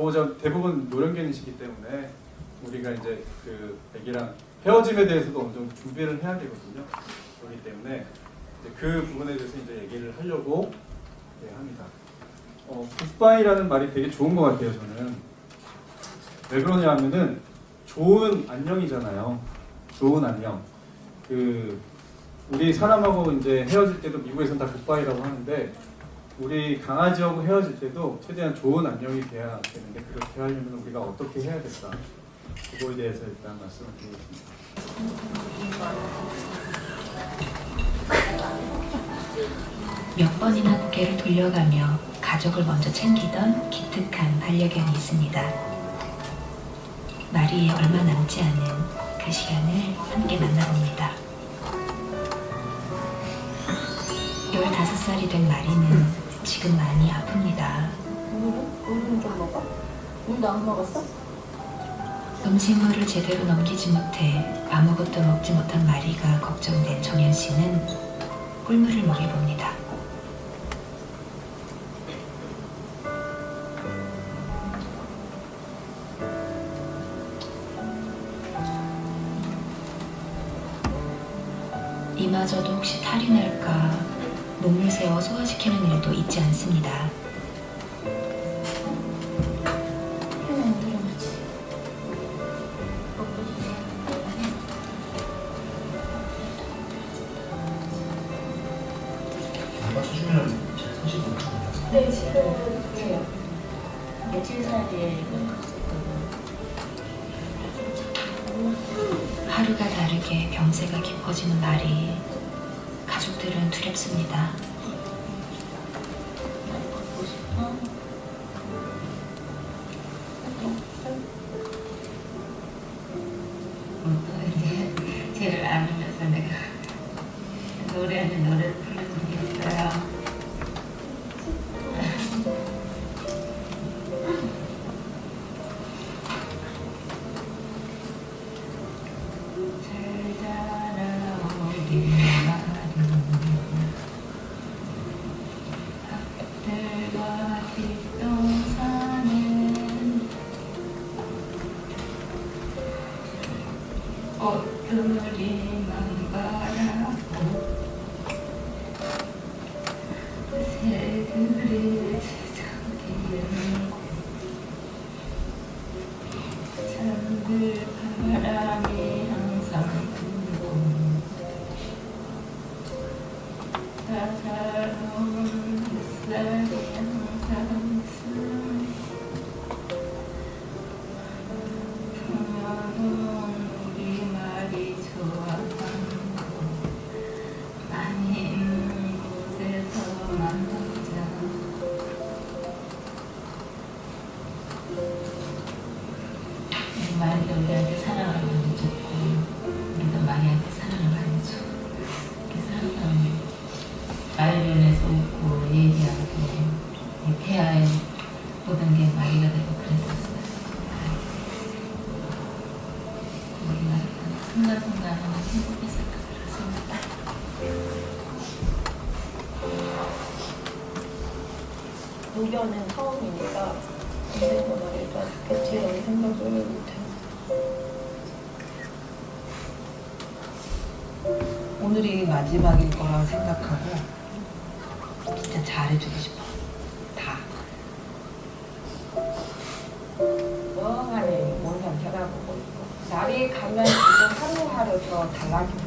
보호자 대부분 노령견이시기 때문에 우리가 이제 그 애기랑 헤어짐에 대해서도 어느 정도 준비를 해야 되거든요. 그렇기 때문에 이제 그 부분에 대해서 이제 얘기를 하려고 합니다. 굿바이라는 말이 되게 좋은 것 같아요. 저는 왜 그러냐 하면은 좋은 안녕이잖아요. 좋은 안녕. 우리 사람하고 이제 헤어질 때도 미국에서는 다 굿바이라고 하는데 우리 강아지하고 헤어질 때도 최대한 좋은 안녕이 돼야 되는데 그렇게 하려면 우리가 어떻게 해야 될까? 그거에 대해서 일단 말씀을 드리겠습니다. 몇 번이나 고개를 돌려가며 가족을 먼저 챙기던 기특한 반려견이 있습니다. 마리에 얼마 남지 않은 그 시간을 함께 만나봅니다. 15살이 된 마리는 지금 많이 아픕니다. 오늘은 좀 먹어? 오늘도 안 먹었어? 음식물을 제대로 넘기지 못해 아무것도 먹지 못한 마리가 걱정된 정현 씨는 꿀물을 먹여봅니다. 이마저도 혹시 탈이 날까 몸을 세워 소화시키는 일도 잊지 않습니다. 네, 지금 그래요. 며칠 사이에 하루가 다르게 병세가 깊어지는 말이 가족들은 두렵습니다. 쟤를 안으면서 내가 노래하는 노래를 불러준 게 있어요. 잘 자라 우리 마리 앞들과 뒷동산은 꽃들이만 바라고 새들이 지저귀는 잠들 바람이 항상 불고 따사로운 햇살이 항상 스며 풍요로운 우리말이 좋아하는 곳 많이 있는 곳에서 만나자. 마리가 우리한테 사랑을 많이 줬고 우리도 마리한테 사랑을 많이 줘. 이렇게 항상 마리면에서 웃고 얘기하고 이 대화에 모든 게 마리가 되고 그랬었어요. 우리가 순간순간 행복했을까 그렇습니다. 의견은 처음이니까 인생도 말이가 좋겠지 이런 생각을 못해요. 오늘이 마지막일 거라 생각하고 진짜 잘해주고 싶어. 다. 멍하니 뭔가 쳐다보고 있고 날이 가면 지금 하루하루 더 달라지고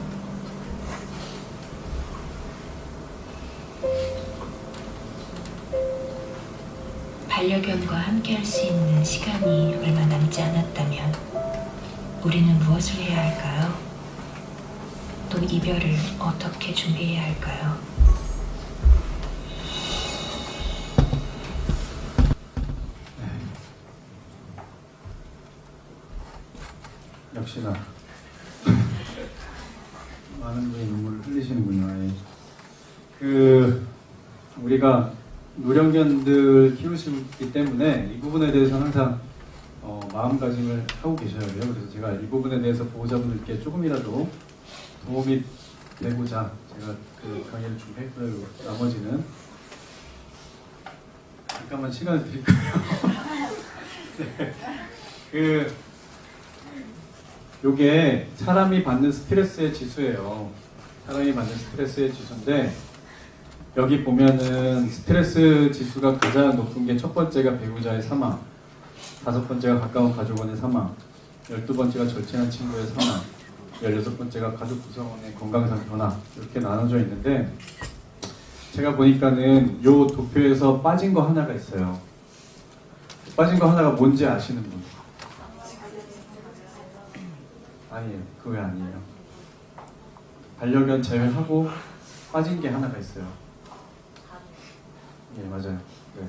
반려견과 함께 할 수 있는 시간이 얼마 남지 않았다면 우리는 무엇을 해야 할까요? 또 이별을 어떻게 준비해야 할까요? 역시나 많은 분이 눈물을 흘리시는군요. 우리가 노령견들 키우시기 때문에 이 부분에 대해서 항상 마음가짐을 하고 계셔야 돼요. 그래서 제가 이 부분에 대해서 보호자분들께 조금이라도 도움이 되고자 제가 그 강의를 준비했고요. 나머지는 잠깐만 시간을 드릴까요? 요게 사람이 받는 스트레스의 지수예요. 사람이 받는 스트레스의 지수인데 여기 보면은 스트레스 지수가 가장 높은 게 첫 번째가 배우자의 사망, 5번째가 가까운 가족원의 사망, 12번째가 절친한 친구의 사망, 16번째가 가족 구성원의 건강상 변화 이렇게 나눠져 있는데 제가 보니까는 요 도표에서 빠진 거 하나가 있어요. 빠진 거 하나가 뭔지 아시는 분? 아니에요. 그게 아니에요. 반려견 제외하고 빠진 게 하나가 있어요. 예, 맞아요. 네.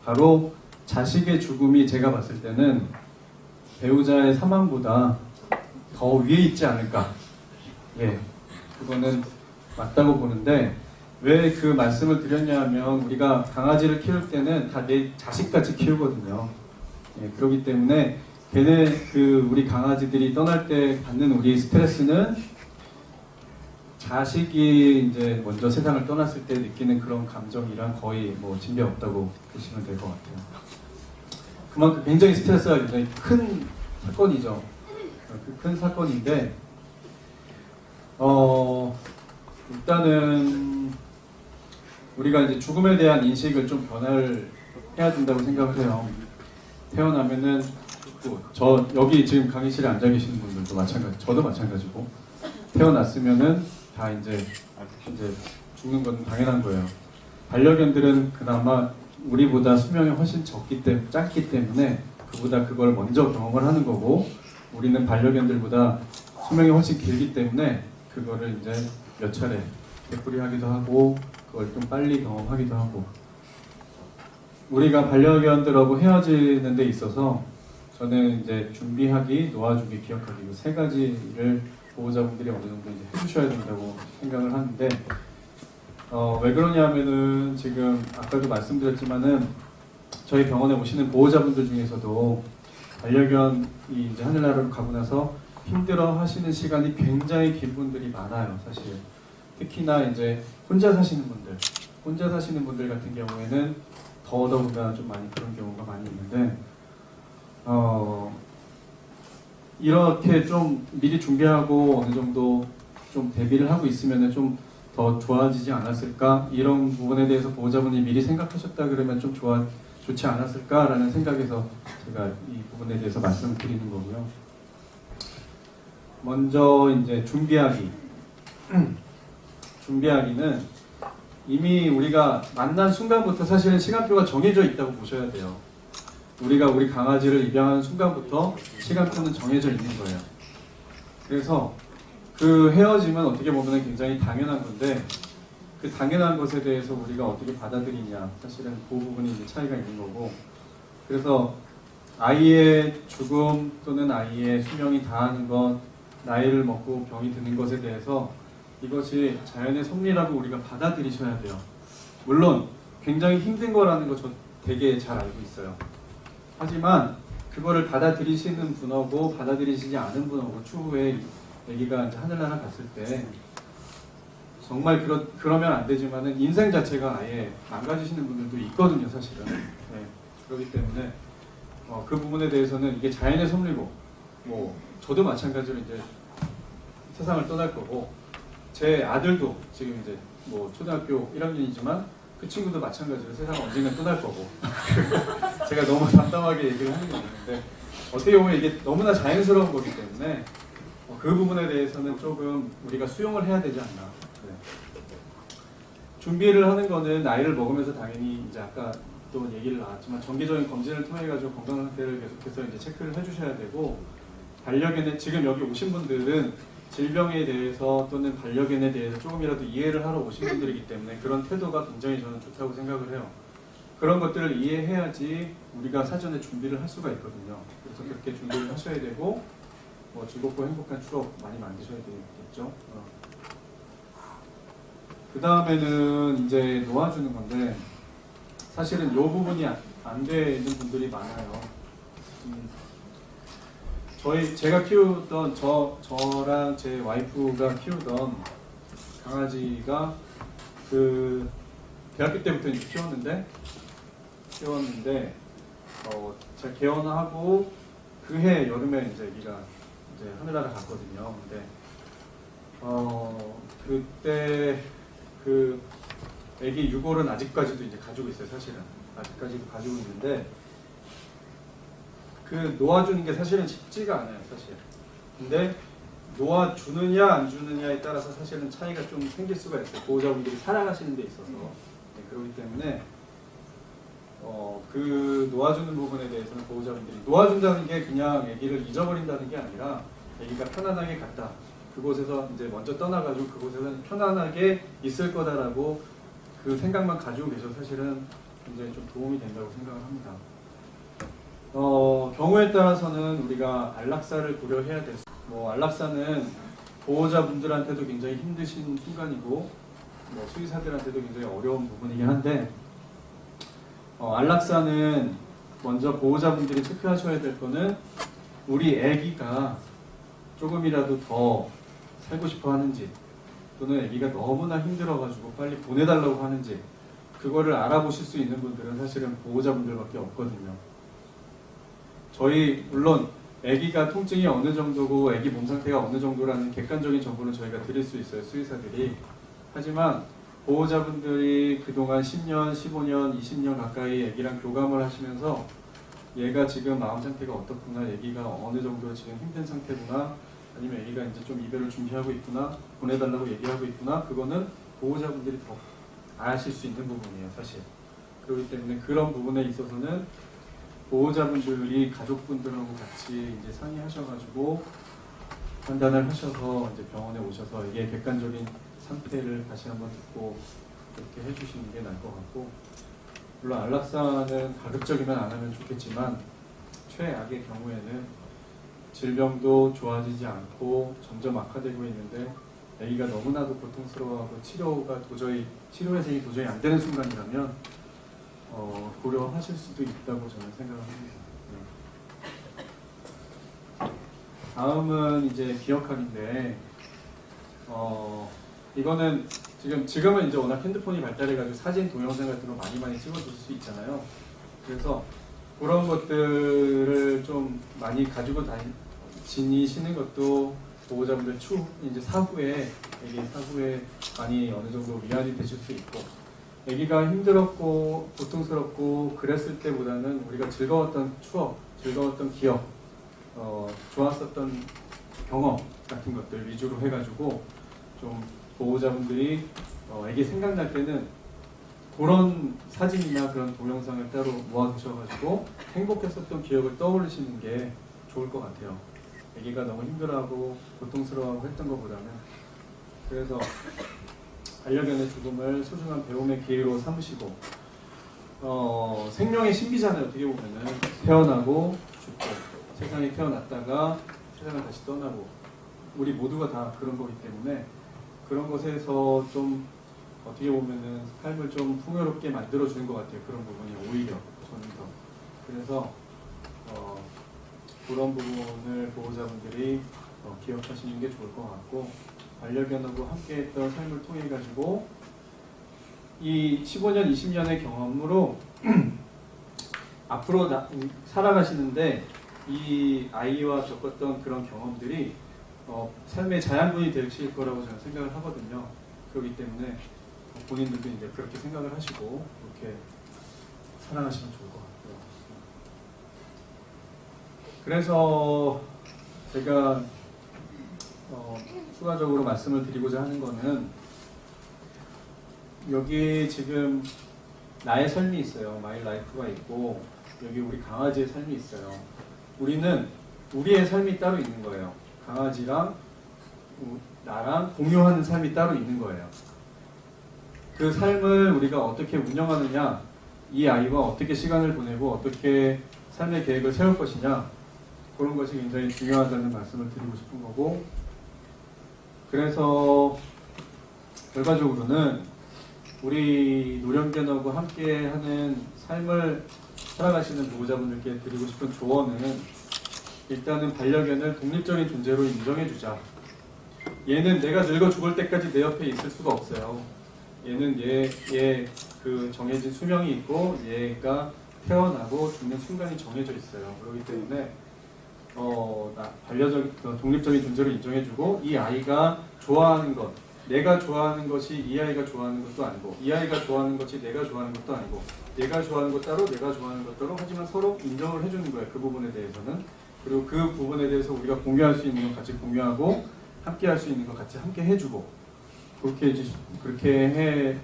바로 자식의 죽음이 제가 봤을 때는 배우자의 사망보다 더 위에 있지 않을까. 예, 그거는 맞다고 보는데 왜 그 말씀을 드렸냐 하면 우리가 강아지를 키울 때는 다 내 자식같이 키우거든요. 예, 그렇기 때문에 걔네 우리 강아지들이 떠날 때 받는 우리 스트레스는 자식이 이제 먼저 세상을 떠났을 때 느끼는 그런 감정이랑 거의 뭐 진배 없다고 보시면 될 것 같아요. 그만큼 굉장히 스트레스가 굉장히 큰 사건이죠. 큰 사건인데 일단은 우리가 이제 죽음에 대한 인식을 좀 변화를 해야 된다고 생각을 해요. 태어나면은 저 여기 지금 강의실에 앉아 계시는 분들도 마찬가지, 저도 마찬가지고 태어났으면은 다 이제 죽는 건 당연한 거예요. 반려견들은 그나마 우리보다 수명이 훨씬 짧기 때문에 그보다 그걸 먼저 경험을 하는 거고 우리는 반려견들보다 수명이 훨씬 길기 때문에 그거를 이제 몇 차례 되풀이하기도 하고 그걸 좀 빨리 경험하기도 하고 우리가 반려견들하고 헤어지는 데 있어서 저는 이제 준비하기, 놓아주기, 기억하기 이 세 가지를 보호자분들이 어느 정도 이제 해주셔야 된다고 생각을 하는데 왜 그러냐면은 지금 아까도 말씀드렸지만은 저희 병원에 오시는 보호자분들 중에서도 반려견이 이제 하늘나라로 가고 나서 힘들어 하시는 시간이 굉장히 긴 분들이 많아요, 사실. 특히나 이제 혼자 사시는 분들 같은 경우에는 더더군다나 좀 많이 그런 경우가 많이 있는데 이렇게 좀 미리 준비하고 어느 정도 좀 대비를 하고 있으면 좀 더 좋아지지 않았을까? 이런 부분에 대해서 보호자분이 미리 생각하셨다 그러면 좀 좋지 않았을까라는 생각에서 제가 이 부분에 대해서 말씀을 드리는 거고요. 먼저 이제 준비하기는 이미 우리가 만난 순간부터 사실은 시간표가 정해져 있다고 보셔야 돼요. 우리가 우리 강아지를 입양하는 순간부터 시간표는 정해져 있는 거예요. 그래서 그 헤어짐은 어떻게 보면 굉장히 당연한 건데 그 당연한 것에 대해서 우리가 어떻게 받아들이냐 사실은 그 부분이 이제 차이가 있는 거고 그래서 아이의 죽음 또는 아이의 수명이 다하는 것 나이를 먹고 병이 드는 것에 대해서 이것이 자연의 섭리라고 우리가 받아들이셔야 돼요. 물론 굉장히 힘든 거라는 거 저 되게 잘 알고 있어요. 하지만 그거를 받아들이시는 분하고 받아들이시지 않은 분하고 추후에 아기가 이제 하늘나라 갔을 때 정말 그러면 안 되지만은 인생 자체가 아예 망가지시는 분들도 있거든요, 사실은. 네, 그렇기 때문에 그 부분에 대해서는 이게 자연의 섭리고 뭐 저도 마찬가지로 이제 세상을 떠날 거고 제 아들도 지금 이제 뭐 초등학교 1학년이지만 그 친구도 마찬가지로 세상을 언젠가 떠날 거고 제가 너무 담담하게 얘기를 하는 게 아닌데 어떻게 보면 이게 너무나 자연스러운 거기 때문에 그 부분에 대해서는 조금 우리가 수용을 해야 되지 않나. 네. 준비를 하는 거는 나이를 먹으면서 당연히 이제 아까 또 얘기를 나왔지만 정기적인 검진을 통해 가지고 건강 상태를 계속해서 이제 체크를 해주셔야 되고 반려견에 지금 여기 오신 분들은 질병에 대해서 또는 반려견에 대해서 조금이라도 이해를 하러 오신 분들이기 때문에 그런 태도가 굉장히 저는 좋다고 생각을 해요. 그런 것들을 이해해야지 우리가 사전에 준비를 할 수가 있거든요. 그래서 그렇게 준비를 하셔야 되고 뭐 즐겁고 행복한 추억 많이 만드셔야 되겠죠. 그 다음에는 이제 놓아주는 건데 사실은 이 부분이 안 되는 분들이 많아요. 제가 키우던 저랑 제 와이프가 키우던 강아지가 그 대학교 때부터 이제 키웠는데 제가 개원하고 그해 여름에 이제 아기가 이제 하늘나라 갔거든요. 근데 그때 그 아기 유골은 아직까지도 이제 가지고 있어요. 사실은 아직까지도 가지고 있는데 그 놓아주는 게 사실은 쉽지가 않아요. 사실. 근데 놓아주느냐 안 주느냐에 따라서 사실은 차이가 좀 생길 수가 있어요. 보호자분들이 살아가시는 데 있어서. 네, 그렇기 때문에 그 놓아주는 부분에 대해서는 보호자분들이 놓아준다는 게 그냥 아기를 잊어버린다는 게 아니라 아기가 편안하게 갔다. 그곳에서 이제 먼저 떠나가지고 그곳에서는 편안하게 있을 거다라고 그 생각만 가지고 계셔서 사실은 굉장히 좀 도움이 된다고 생각을 합니다. 경우에 따라서는 우리가 안락사를 고려해야 돼요. 안락사는 보호자분들한테도 굉장히 힘드신 순간이고 수의사들한테도 굉장히 어려운 부분이긴 한데 안락사는 먼저 보호자분들이 체크하셔야 될 거는 우리 아기가 조금이라도 더 살고 싶어 하는지 또는 아기가 너무나 힘들어가지고 빨리 보내달라고 하는지 그거를 알아보실 수 있는 분들은 사실은 보호자분들밖에 없거든요. 저희 물론 아기가 통증이 어느 정도고 아기 몸 상태가 어느 정도라는 객관적인 정보는 저희가 드릴 수 있어요. 수의사들이. 하지만 보호자분들이 그동안 10년, 15년, 20년 가까이 아기랑 교감을 하시면서 얘가 지금 마음 상태가 어떻구나, 아기가 어느 정도 지금 힘든 상태구나, 아니면 아기가 이제 좀 이별을 준비하고 있구나, 보내달라고 얘기하고 있구나, 그거는 보호자분들이 더 아실 수 있는 부분이에요, 사실. 그렇기 때문에 그런 부분에 있어서는 보호자분들이 가족분들하고 같이 이제 상의하셔가지고 판단을 하셔서 이제 병원에 오셔서 이게 객관적인 상태를 다시 한번 듣고 그렇게 해주시는 게 나을 것 같고, 물론 안락사는 가급적이면 안 하면 좋겠지만 최악의 경우에는 질병도 좋아지지 않고 점점 악화되고 있는데 아기가 너무나도 고통스러워하고 치료 회생이 도저히 안 되는 순간이라면 고려하실 수도 있다고 저는 생각을 합니다. 네. 다음은 이제 기억하기인데 이거는 지금은 이제 워낙 핸드폰이 발달해가지고 사진, 동영상 같은 거 많이 찍어주실 수 있잖아요. 그래서 그런 것들을 좀 많이 가지고 지니시는 것도 보호자분들 이제 사후에 많이 어느 정도 위안이 되실 수 있고, 아기가 힘들었고 고통스럽고 그랬을 때보다는 우리가 즐거웠던 추억, 즐거웠던 기억, 좋았었던 경험 같은 것들 위주로 해가지고 좀 보호자분들이 아기 생각날 때는 그런 사진이나 그런 동영상을 따로 모아두셔가지고 행복했었던 기억을 떠올리시는 게 좋을 것 같아요. 아기가 너무 힘들어하고 고통스러워하고 했던 것보다는. 그래서 반려견의 죽음을 소중한 배움의 기회로 삼으시고, 생명의 신비잖아요. 어떻게 보면은 태어나고 죽고, 세상에 태어났다가 세상을 다시 떠나고, 우리 모두가 다 그런 거기 때문에 그런 것에서 좀 어떻게 보면은 삶을 좀 풍요롭게 만들어주는 것 같아요. 그런 부분이 오히려 저는 더. 그래서 그런 부분을 보호자분들이 기억하시는 게 좋을 것 같고, 반려견하고 함께했던 삶을 통해 가지고 이 15년, 20년의 경험으로 앞으로 살아가시는데 이 아이와 겪었던 그런 경험들이 삶의 자양분이 되실 거라고 저는 생각을 하거든요. 그렇기 때문에 본인들도 이제 그렇게 생각을 하시고 그렇게 살아가시면 좋을 것 같고요. 그래서 제가 추가적으로 말씀을 드리고자 하는 거는, 여기 지금 나의 삶이 있어요. 마이 라이프가 있고 여기 우리 강아지의 삶이 있어요. 우리는 우리의 삶이 따로 있는 거예요. 강아지랑 나랑 공유하는 삶이 따로 있는 거예요. 그 삶을 우리가 어떻게 운영하느냐, 이 아이와 어떻게 시간을 보내고 어떻게 삶의 계획을 세울 것이냐, 그런 것이 굉장히 중요하다는 말씀을 드리고 싶은 거고, 그래서 결과적으로는 우리 노령견하고 함께하는 삶을 살아가시는 보호자분들께 드리고 싶은 조언은, 일단은 반려견을 독립적인 존재로 인정해주자. 얘는 내가 늙어 죽을 때까지 내 옆에 있을 수가 없어요. 얘는 얘 그 정해진 수명이 있고 얘가 태어나고 죽는 순간이 정해져 있어요. 그렇기 때문에 독립적인 존재로 인정해주고 이 아이가 좋아하는 것, 내가 좋아하는 것이 이 아이가 좋아하는 것도 아니고 이 아이가 좋아하는 것이 내가 좋아하는 것도 아니고 내가 좋아하는 것 따로 내가 좋아하는 것 따로 하지만 서로 인정을 해주는 거예요. 그 부분에 대해서는. 그리고 그 부분에 대해서 우리가 공유할 수 있는 것 같이 공유하고 함께 할 수 있는 것 같이 함께 해주고 그렇게 해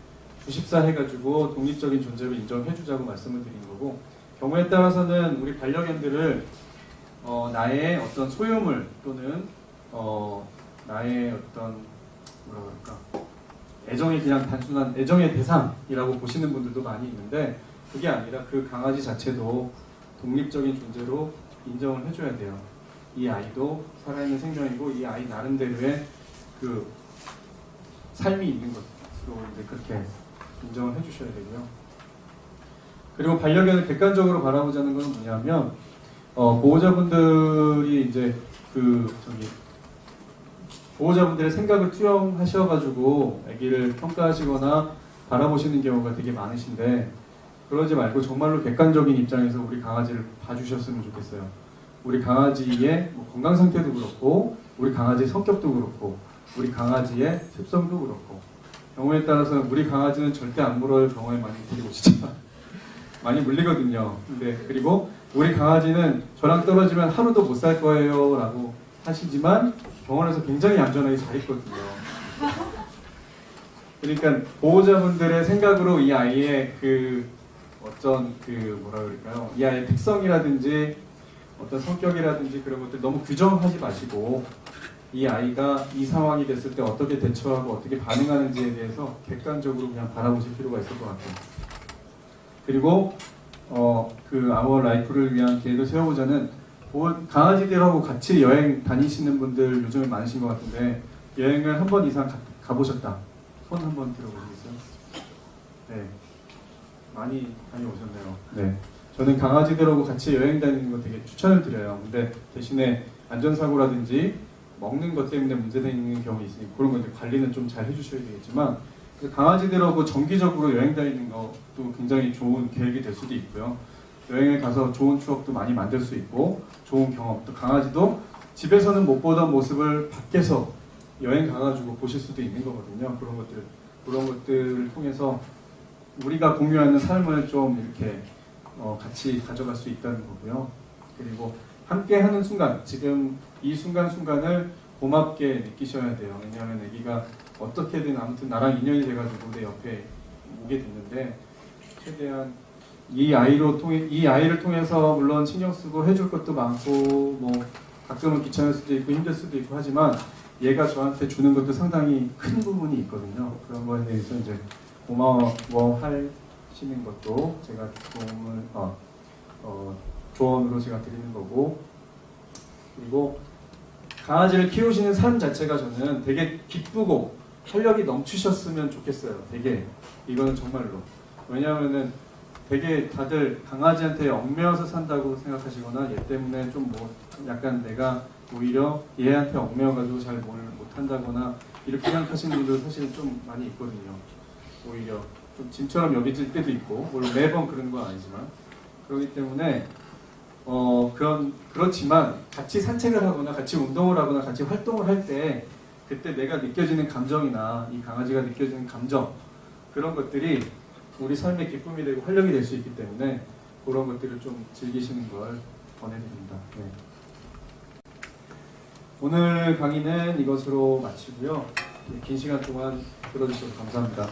주십사 해가지고 독립적인 존재로 인정해주자고 말씀을 드리는 거고 경우에 따라서는 우리 반려견들을 나의 어떤 소유물 또는 나의 어떤 뭐라 그럴까 애정의 그냥 단순한 애정의 대상이라고 보시는 분들도 많이 있는데 그게 아니라 그 강아지 자체도 독립적인 존재로 인정을 해줘야 돼요. 이 아이도 살아있는 생명이고 이 아이 나름대로의 그 삶이 있는 것으로 이제 그렇게 인정을 해주셔야 되고요. 그리고 반려견을 객관적으로 바라보자는 것은 뭐냐면 보호자분들이 이제 보호자분들의 생각을 투영하셔가지고 아기를 평가하시거나 바라보시는 경우가 되게 많으신데 그러지 말고 정말로 객관적인 입장에서 우리 강아지를 봐주셨으면 좋겠어요. 우리 강아지의 건강 상태도 그렇고 우리 강아지의 성격도 그렇고 우리 강아지의 습성도 그렇고 경우에 따라서 우리 강아지는 절대 안 물어요. 병원에 많이 데리고 오시지만 많이 물리거든요. 근데 그리고 우리 강아지는 저랑 떨어지면 하루도 못 살 거예요 라고 하시지만 병원에서 굉장히 얌전하게 잘 있거든요. 그러니까 보호자분들의 생각으로 이 아이의 뭐라 그럴까요? 이 아이의 특성이라든지 어떤 성격이라든지 그런 것들 너무 규정하지 마시고 이 아이가 이 상황이 됐을 때 어떻게 대처하고 어떻게 반응하는지에 대해서 객관적으로 그냥 바라보실 필요가 있을 것 같아요. 그리고 아워 라이프를 위한 계획을 세워보자는 강아지들하고 같이 여행 다니시는 분들 요즘에 많으신 것 같은데 여행을 한 번 이상 가보셨다. 손 한번 들어보시겠어요? 네, 많이 다녀오셨네요. 네, 저는 강아지들하고 같이 여행 다니는 거 되게 추천을 드려요. 근데 대신에 안전사고라든지 먹는 것 때문에 문제되는 경우 있으니 그런 건데 관리는 좀 잘 해주셔야 되겠지만 강아지들하고 정기적으로 여행 다니는 것도 굉장히 좋은 계획이 될 수도 있고요. 여행을 가서 좋은 추억도 많이 만들 수 있고 좋은 경험, 또 강아지도 집에서는 못 보던 모습을 밖에서 여행 가가지고 보실 수도 있는 거거든요. 그런 것들을 통해서 우리가 공유하는 삶을 좀 이렇게 같이 가져갈 수 있다는 거고요. 그리고 함께하는 순간, 지금 이 순간순간을 고맙게 느끼셔야 돼요. 왜냐하면 아기가 어떻게든 아무튼 나랑 인연이 돼가지고 내 옆에 오게 됐는데 최대한 이 아이를 통해서 물론 신경 쓰고 해줄 것도 많고 뭐 가끔은 귀찮을 수도 있고 힘들 수도 있고 하지만 얘가 저한테 주는 것도 상당히 큰 부분이 있거든요. 그런 거에 대해서 이제 고마워하시는 것도 제가 조언으로 제가 드리는 거고 그리고 강아지를 키우시는 삶 자체가 저는 되게 기쁘고 활력이 넘치셨으면 좋겠어요. 되게 이거는 정말로 왜냐하면은 되게 다들 강아지한테 얽매여서 산다고 생각하시거나 얘 때문에 좀 약간 내가 오히려 얘한테 얽매여가지고 잘 뭘 못한다거나 이렇게 생각하시는 분들 사실 좀 많이 있거든요. 오히려 좀 짐처럼 여겨질 때도 있고 물론 매번 그런 건 아니지만 그렇기 때문에 그렇지만 같이 산책을 하거나 같이 운동을 하거나 같이 활동을 할 때 그때 내가 느껴지는 감정이나 이 강아지가 느껴지는 감정 그런 것들이 우리 삶의 기쁨이 되고 활력이 될 수 있기 때문에 그런 것들을 좀 즐기시는 걸 권해드립니다. 네. 오늘 강의는 이것으로 마치고요. 긴 시간 동안 들어주셔서 감사합니다.